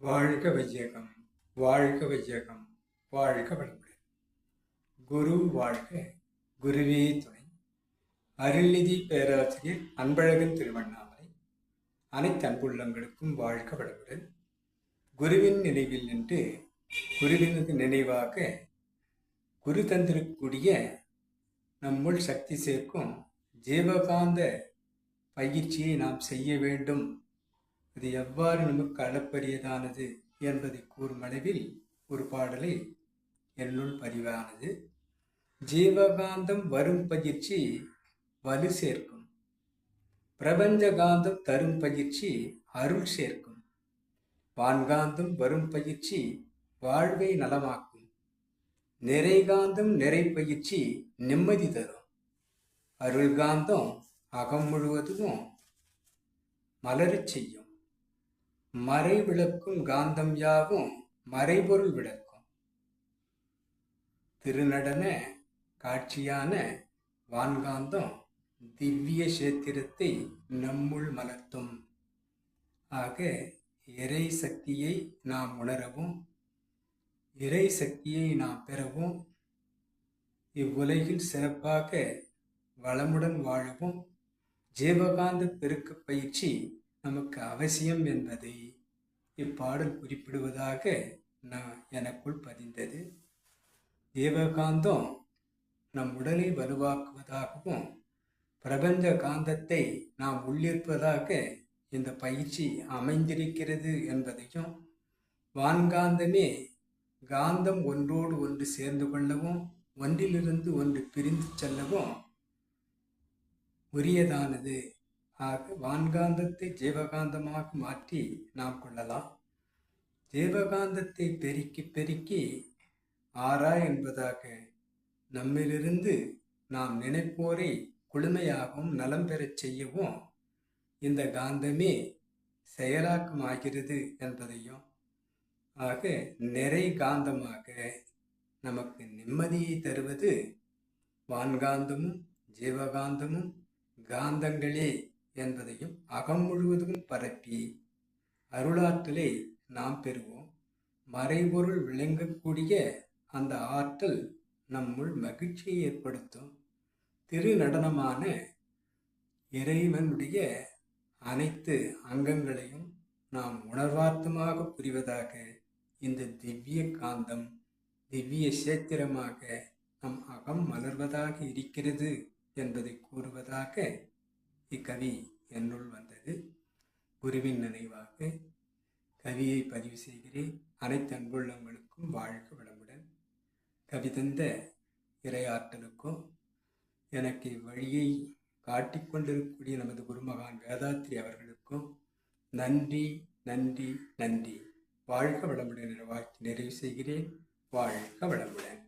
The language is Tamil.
வாழ்க வையகம், வாழ்க வையகம், வாழ்க வளமுடன். குரு வாழ்க, குருவே துணை. அருள்நிதி பேராசிரியர் அன்பழகன் திருவண்ணாமலை. அனைத்து அன்புள்ளங்களுக்கும் வாழ்க வளமுடன். குருவின் நினைவில் நின்று குருவினது நினைவாக குரு தந்திருக்கூடிய நம்முள் சக்தி சேர்க்கும் ஜீவகாந்த பயிற்சியை நாம் செய்ய வேண்டும். அது எவ்வாறு நமக்கு அளப்பரியதானது என்பதை கூறும் அளவில் ஒரு பாடலை என்னுள் பதிவானது. ஜீவகாந்தம் வரும் பயிற்சி வலு சேர்க்கும், பிரபஞ்ச காந்தம் தரும் பயிற்சி அருள் சேர்க்கும், வான்காந்தம் வரும் பயிற்சி வாழ்வை நலமாக்கும், நிறைகாந்தம் நிறை பயிற்சி நிம்மதி தரும், அருள்காந்தம் அகம் முழுவதும் மலரச் செய்யும், மறை விளக்கும் காந்தம் யாவும் மறைபொருள் விளக்கும், திருநடன காட்சியான வான்காந்தம் திவ்ய சேத்திரத்தை நம்முள் மலர்த்தும். ஆக இறை சக்தியை நாம் உணரவும், இறை சக்தியை நாம் பெறவும், இவ்வுலகில் சிறப்பாக வளமுடன் வாழவும் ஜீவகாந்த பெருக்க பயிற்சி நமக்கு அவசியம் என்பதை இப்பாடல் குறிப்பிடுவதாக எனக்குள் பதிந்தது. ஜீவகாந்தம் நம் உடலை வலுவாக்குவதாகவும் பிரபஞ்ச காந்தத்தை நாம் உள்ளிருப்பதாக இந்த பயிற்சி அமைந்திருக்கிறது என்பதையும், வான்காந்தமே காந்தம் ஒன்றோடு ஒன்று சேர்ந்து கொள்ளவும் ஒன்றிலிருந்து ஒன்று பிரிந்து செல்லவும் உரியதானது. ஆக வான்காந்தத்தை ஜீவகாந்தமாக மாற்றி நாம் கொள்ளலாம். ஜீவகாந்தத்தை பெருக்கி பெருக்கி ஆரா என்பதாக நம்மிலிருந்து நாம் நினைப்போரை குளுமையாகவும் நலம் பெறச் செய்யவும் இந்த காந்தமே செயலாக்கமாகிறது என்பதையும், ஆக நிறை காந்தமாக நமக்கு நிம்மதியை தருவது வான்காந்தமும் ஜீவகாந்தமும் காந்தங்களே என்பதையும் அகம் முழுவதும் பரப்பி அருளாற்றலை நாம் பெறுவோம். மறைபொருள் விளங்கக்கூடிய அந்த ஆற்றல் நம்முள் மகிழ்ச்சியை ஏற்படுத்தும். திருநடனமான இறைவனுடைய அனைத்து அங்கங்களையும் நாம் உணர்வார்த்தமாக புரிவதாக இந்த திவ்ய காந்தம் திவ்ய சேத்திரமாக நம் அகம் மலர்வதாக இருக்கிறது என்பதை கூறுவதாக இக்கவி என்னுள் வந்தது. குருவின் நினைவாக கவியை பதிவு செய்கிறேன். அனைத்து அன்புள்ளங்களுக்கும் வாழ்க வளமுடன். கவி தந்த இறையாற்றலுக்கும் எனக்கு வழியை காட்டிக்கொண்டிருக்கக்கூடிய நமது குருமகான் வேதாத்ரி அவர்களுக்கும் நன்றி நன்றி நன்றி. வாழ்க வளமுடன் என வாழ்த்து நிறைவு செய்கிறேன். வாழ்க வளமுடன்.